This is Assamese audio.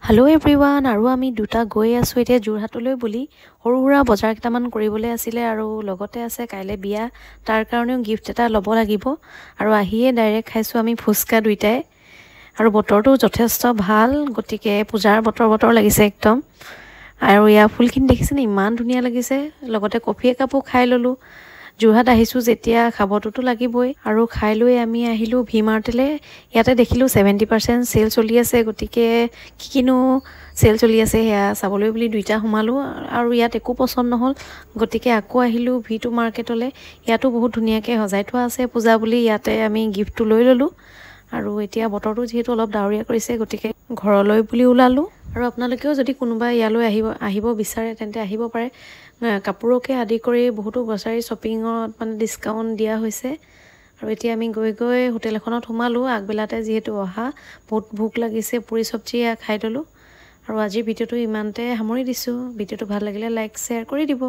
হেল্ল' এভৰিৱান আৰু আমি দুটা গৈ আছোঁ এতিয়া যোৰহাটলৈ বুলি সৰু সুৰা বজাৰ কেইটামান কৰিবলৈ আছিলে আৰু লগতে আছে কাইলৈ বিয়া তাৰ কাৰণেও গিফ্ট এটা ল'ব লাগিব আৰু আহিয়ে ডাইৰেক্ট খাইছোঁ আমি ফুচকা দুইটাই আৰু বতৰটো যথেষ্ট ভাল গতিকে পূজাৰ বতৰ লাগিছে একদম আৰু ইয়াৰ ফুলখিনি দেখিছেনে ইমান ধুনীয়া লাগিছে লগতে কফি একাপো খাই ল'লোঁ যোৰহাট আহিছোঁ যেতিয়া খাবটোতো লাগিবই আৰু খাই লৈ আমি আহিলোঁ ভি মাৰ্টলৈ ইয়াতে দেখিলোঁ 70% চেল চলি আছে গতিকে কিনো চেল চলি আছে সেয়া চাবলৈ বুলি দুইটা সোমালোঁ আৰু ইয়াত একো পচন্দ নহ'ল গতিকে আকৌ আহিলোঁ ভি2 মাৰ্কেটলৈ ইয়াতো বহুত ধুনীয়াকৈ সজাই থোৱা আছে পূজা বুলি ইয়াতে আমি গিফ্টটো লৈ ল'লোঁ আৰু এতিয়া বতৰটো যিহেতু অলপ ডাৱৰীয়া কৰিছে গতিকে ঘৰলৈ বুলি ওলালোঁ আৰু আপোনালোকেও যদি কোনোবা ইয়ালৈ আহিব বিচাৰে তেন্তে আহিব পাৰে কাপোৰকে আদি কৰি বহুতো গ্ৰচাৰী শ্বপিঙত মানে ডিছকাউণ্ট দিয়া হৈছে আৰু এতিয়া আমি গৈ হোটেল এখনত সোমালোঁ আগবেলাতে যিহেতু অহা বহুত ভোক লাগিছে পুৰি চব্জি খাই ল'লোঁ আৰু আজিৰ ভিডিঅ'টো ইমানতে সামৰি দিছোঁ ভিডিঅ'টো ভাল লাগিলে লাইক শ্বেয়াৰ কৰি দিব